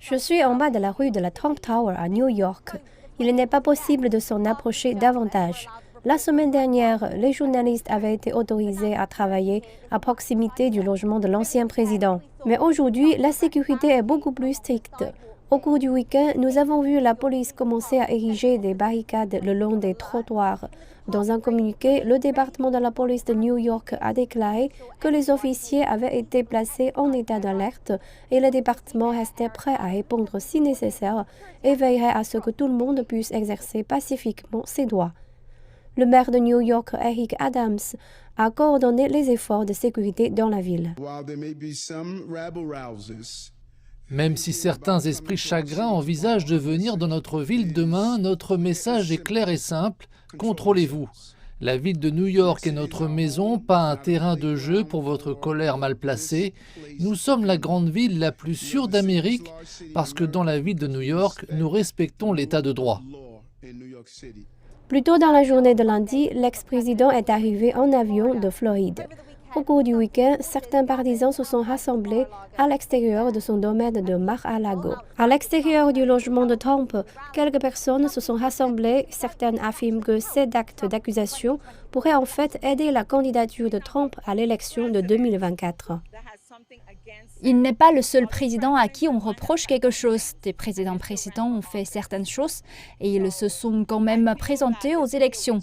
Je suis en bas de la rue de la Trump Tower à New York. Il n'est pas possible de s'en approcher davantage. La semaine dernière, les journalistes avaient été autorisés à travailler à proximité du logement de l'ancien président. Mais aujourd'hui, la sécurité est beaucoup plus stricte. Au cours du week-end, nous avons vu la police commencer à ériger des barricades le long des trottoirs. Dans un communiqué, le département de la police de New York a déclaré que les officiers avaient été placés en état d'alerte et le département restait prêt à répondre si nécessaire et veillerait à ce que tout le monde puisse exercer pacifiquement ses droits. Le maire de New York, Eric Adams, a coordonné les efforts de sécurité dans la ville. Même si certains esprits chagrins envisagent de venir dans notre ville demain, notre message est clair et simple, contrôlez-vous. La ville de New York est notre maison, pas un terrain de jeu pour votre colère mal placée. Nous sommes la grande ville la plus sûre d'Amérique parce que dans la ville de New York, nous respectons l'état de droit. Plus tôt dans la journée de lundi, l'ex-président est arrivé en avion de Floride. Au cours du week-end, certains partisans se sont rassemblés à l'extérieur de son domaine de Mar-a-Lago. À l'extérieur du logement de Trump, quelques personnes se sont rassemblées. Certaines affirment que ces actes d'accusation pourraient en fait aider la candidature de Trump à l'élection de 2024. Il n'est pas le seul président à qui on reproche quelque chose. Des présidents précédents ont fait certaines choses et ils se sont quand même présentés aux élections.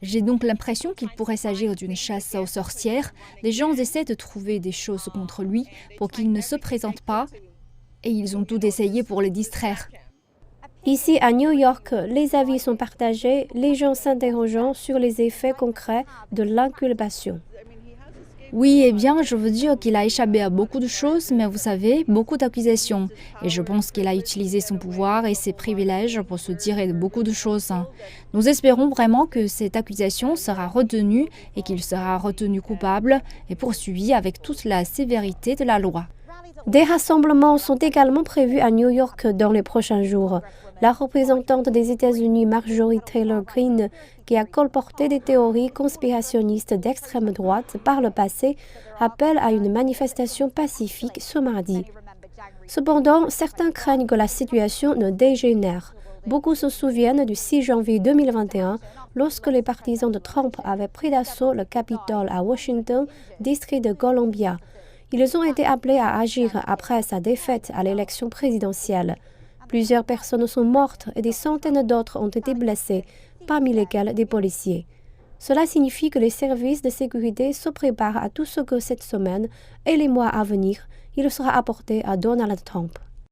J'ai donc l'impression qu'il pourrait s'agir d'une chasse aux sorcières. Des gens essaient de trouver des choses contre lui pour qu'il ne se présente pas et ils ont tout essayé pour le distraire. Ici, à New York, les avis sont partagés, les gens s'interrogeant sur les effets concrets de l'inculpation. Oui, eh bien, je veux dire qu'il a échappé à beaucoup de choses, mais vous savez, beaucoup d'accusations. Et je pense qu'il a utilisé son pouvoir et ses privilèges pour se tirer de beaucoup de choses. Nous espérons vraiment que cette accusation sera retenue et qu'il sera retenu coupable et poursuivi avec toute la sévérité de la loi. Des rassemblements sont également prévus à New York dans les prochains jours. La représentante des États-Unis, Marjorie Taylor Greene, qui a colporté des théories conspirationnistes d'extrême droite par le passé, appelle à une manifestation pacifique ce mardi. Cependant, certains craignent que la situation ne dégénère. Beaucoup se souviennent du 6 janvier 2021, lorsque les partisans de Trump avaient pris d'assaut le Capitole à Washington, district de Columbia. Ils ont été appelés à agir après sa défaite à l'élection présidentielle. Plusieurs personnes sont mortes et des centaines d'autres ont été blessées, parmi lesquelles des policiers. Cela signifie que les services de sécurité se préparent à tout ce que cette semaine et les mois à venir, il sera apporté à Donald Trump.